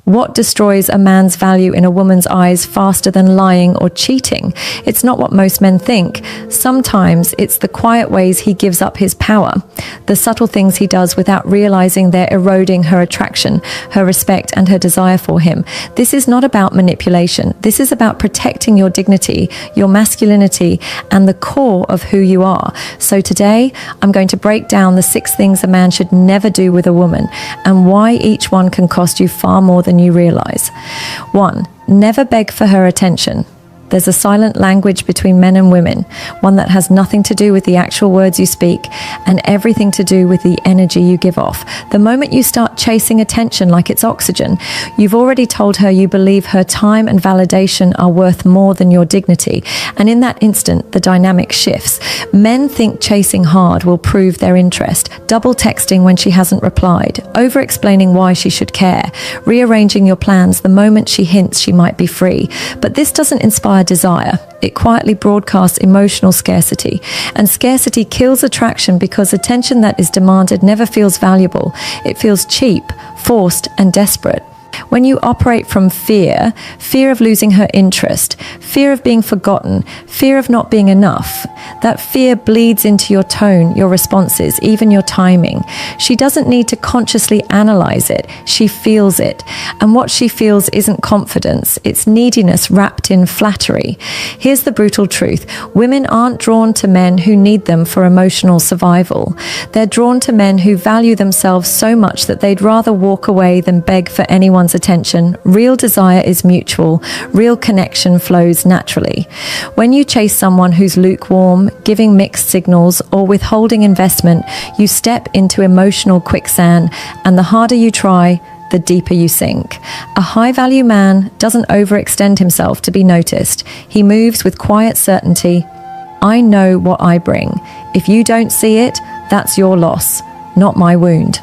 What destroys a man's value in a woman's eyes faster than lying or cheating? It's not what most men think. Sometimes it's the quiet ways he gives up his power, the subtle things he does without realizing they're eroding her attraction, her respect, and her desire for him. This is not about manipulation. This is about protecting your dignity, your masculinity, and the core of who you are. So today, I'm going to break down the 6 things a man should never do with a woman, and why each one can cost you far more than you realize. 1. Never beg for her attention. There's a silent language between men and women, one that has nothing to do with the actual words you speak and everything to do with the energy you give off. The moment you start chasing attention like it's oxygen, you've already told her you believe her time and validation are worth more than your dignity. And in that instant, the dynamic shifts. Men think chasing hard will prove their interest, double texting when she hasn't replied, over-explaining why she should care, rearranging your plans the moment she hints she might be free. But this doesn't inspire desire. It quietly broadcasts emotional scarcity. And scarcity kills attraction because attention that is demanded never feels valuable. It feels cheap, forced, and desperate. When you operate from fear of losing her interest, fear of being forgotten, fear of not being enough, that fear bleeds into your tone, your responses, even your timing. She doesn't need to consciously analyze it. She feels it. And what she feels isn't confidence. It's neediness wrapped in flattery. Here's the brutal truth. Women aren't drawn to men who need them for emotional survival. They're drawn to men who value themselves so much that they'd rather walk away than beg for anyone's attention. Real desire is mutual. Real connection flows naturally. When you chase someone who's lukewarm, giving mixed signals, or withholding investment, you step into emotional quicksand, and the harder you try, the deeper you sink. A high-value man doesn't overextend himself to be noticed. He moves with quiet certainty. I know what I bring. If you don't see it, that's your loss, not my wound.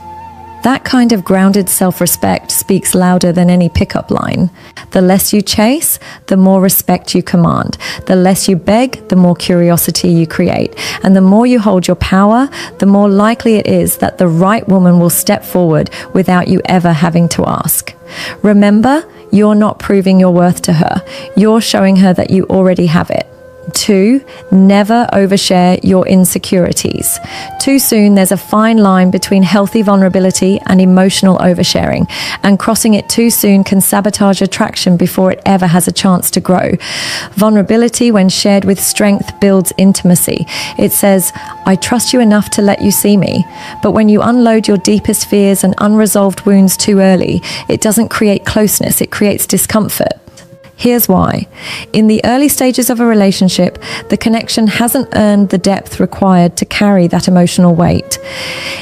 That kind of grounded self-respect speaks louder than any pickup line. The less you chase, the more respect you command. The less you beg, the more curiosity you create. And the more you hold your power, the more likely it is that the right woman will step forward without you ever having to ask. Remember, you're not proving your worth to her. You're showing her that you already have it. 2. Never overshare your insecurities. Too soon, there's a fine line between healthy vulnerability and emotional oversharing, and crossing it too soon can sabotage attraction before it ever has a chance to grow. Vulnerability, when shared with strength, builds intimacy. It says, I trust you enough to let you see me. But when you unload your deepest fears and unresolved wounds too early, it doesn't create closeness, it creates discomfort. Here's why. In the early stages of a relationship, the connection hasn't earned the depth required to carry that emotional weight.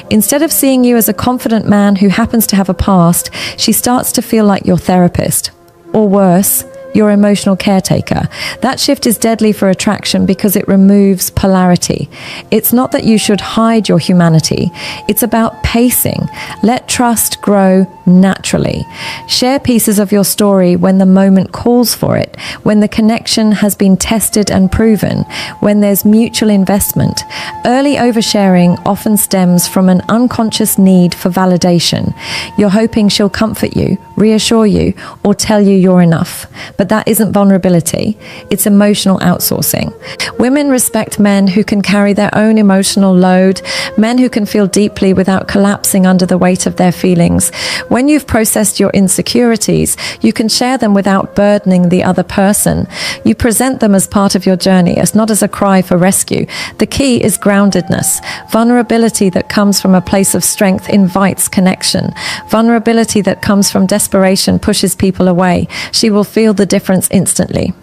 Instead of seeing you as a confident man who happens to have a past, she starts to feel like your therapist. Or worse, your emotional caretaker. That shift is deadly for attraction because it removes polarity. It's not that you should hide your humanity. It's about pacing. Let trust grow naturally. Share pieces of your story when the moment calls for it, when the connection has been tested and proven, when there's mutual investment. Early oversharing often stems from an unconscious need for validation. You're hoping she'll comfort you, reassure you, or tell you you're enough. But that isn't vulnerability. It's emotional outsourcing. Women respect men who can carry their own emotional load, men who can feel deeply without collapsing under the weight of their feelings. When you've processed your insecurities, you can share them without burdening the other person. You present them as part of your journey, as not as a cry for rescue. The key is groundedness. Vulnerability that comes from a place of strength invites connection. Vulnerability that comes from desperation pushes people away. She will feel the difference instantly.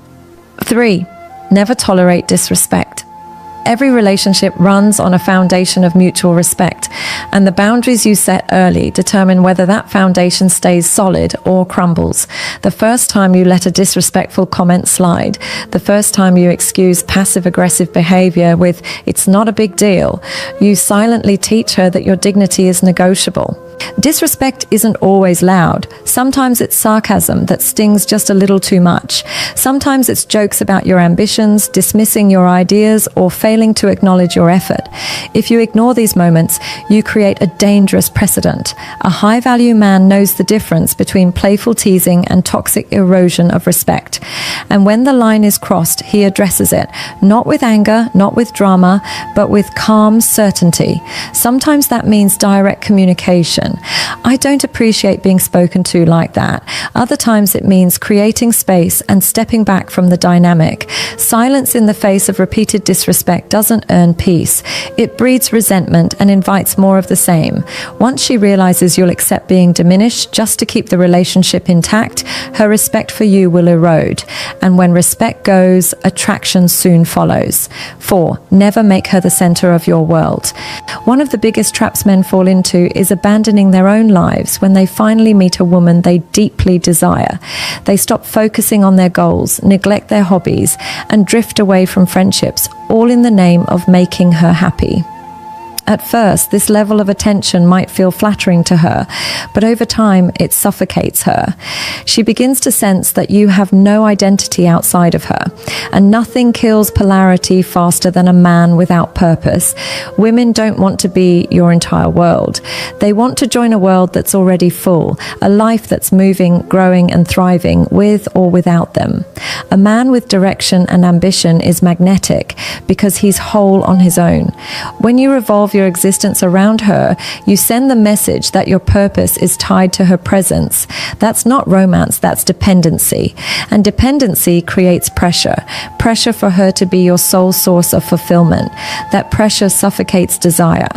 3. Never tolerate disrespect. Every relationship runs on a foundation of mutual respect, and the boundaries you set early determine whether that foundation stays solid or crumbles. The first time you let a disrespectful comment slide, the first time you excuse passive-aggressive behavior with, "It's not a big deal," you silently teach her that your dignity is negotiable. Disrespect isn't always loud. Sometimes it's sarcasm that stings just a little too much. Sometimes it's jokes about your ambitions, dismissing your ideas, or failing failing to acknowledge your effort. If you ignore these moments, you create a dangerous precedent. A high-value man knows the difference between playful teasing and toxic erosion of respect. And when the line is crossed, he addresses it, not with anger, not with drama, but with calm certainty. Sometimes that means direct communication. I don't appreciate being spoken to like that. Other times it means creating space and stepping back from the dynamic. Silence in the face of repeated disrespect doesn't earn peace. It breeds resentment and invites more of the same. Once she realizes you'll accept being diminished just to keep the relationship intact, her respect for you will erode. And when respect goes, attraction soon follows. 4. Never make her the center of your world. One of the biggest traps men fall into is abandoning their own lives when they finally meet a woman they deeply desire. They stop focusing on their goals, neglect their hobbies, and drift away from friendships, all in the name of making her happy. At first, this level of attention might feel flattering to her, but over time, it suffocates her. She begins to sense that you have no identity outside of her, and nothing kills polarity faster than a man without purpose. Women don't want to be your entire world. They want to join a world that's already full, a life that's moving, growing, and thriving with or without them. A man with direction and ambition is magnetic because he's whole on his own. When you revolve your existence around her, you send the message that your purpose is tied to her presence. That's not romance, that's dependency. And dependency creates pressure. Pressure for her to be your sole source of fulfillment. That pressure suffocates desire.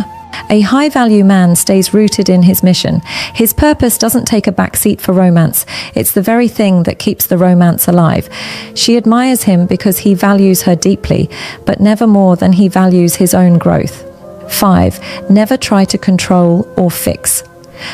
A high-value man stays rooted in his mission. His purpose doesn't take a backseat for romance. It's the very thing that keeps the romance alive. She admires him because he values her deeply, but never more than he values his own growth. 5. Never try to control or fix.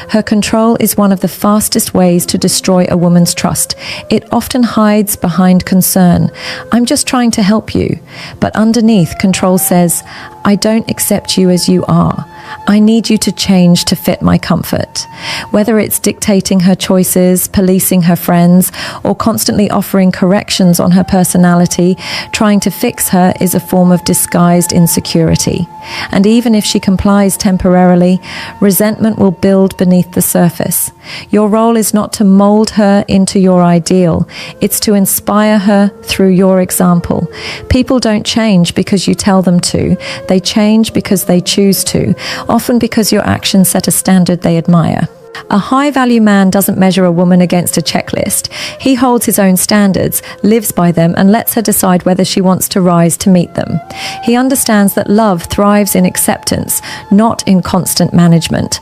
Her control is one of the fastest ways to destroy a woman's trust. It often hides behind concern. I'm just trying to help you. But underneath, control says, I don't accept you as you are. I need you to change to fit my comfort. Whether it's dictating her choices, policing her friends, or constantly offering corrections on her personality, trying to fix her is a form of disguised insecurity. And even if she complies temporarily, resentment will build beneath the surface. Your role is not to mold her into your ideal. It's to inspire her through your example. People don't change because you tell them to. They change because they choose to, often because your actions set a standard they admire. A high-value man doesn't measure a woman against a checklist. He holds his own standards, lives by them, and lets her decide whether she wants to rise to meet them. He understands that love thrives in acceptance, not in constant management.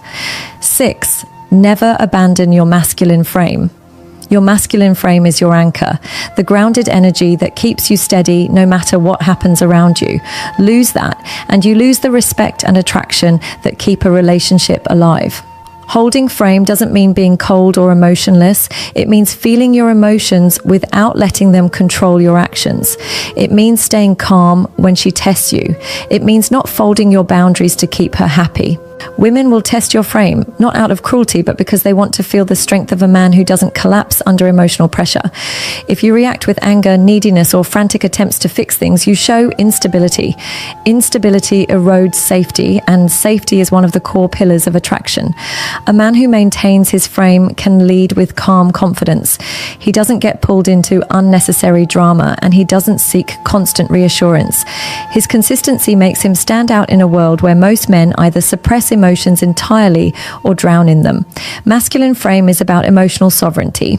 6. Never abandon your masculine frame. Your masculine frame is your anchor, the grounded energy that keeps you steady no matter what happens around you. Lose that, and you lose the respect and attraction that keep a relationship alive. Holding frame doesn't mean being cold or emotionless. It means feeling your emotions without letting them control your actions. It means staying calm when she tests you. It means not folding your boundaries to keep her happy. Women will test your frame, not out of cruelty, but because they want to feel the strength of a man who doesn't collapse under emotional pressure. If you react with anger, neediness, or frantic attempts to fix things, you show instability. Instability erodes safety, and safety is one of the core pillars of attraction. A man who maintains his frame can lead with calm confidence. He doesn't get pulled into unnecessary drama, and he doesn't seek constant reassurance. His consistency makes him stand out in a world where most men either suppress emotions entirely or drown in them. Masculine frame is about emotional sovereignty,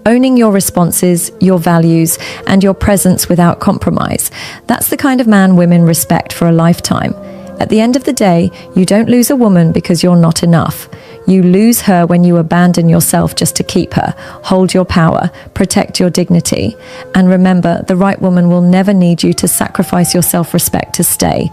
owning your responses, your values, and your presence without compromise. That's the kind of man women respect for a lifetime. At the end of the day, you don't lose a woman because you're not enough. You lose her when you abandon yourself just to keep her. Hold your power, protect your dignity, and remember, the right woman will never need you to sacrifice your self-respect to stay.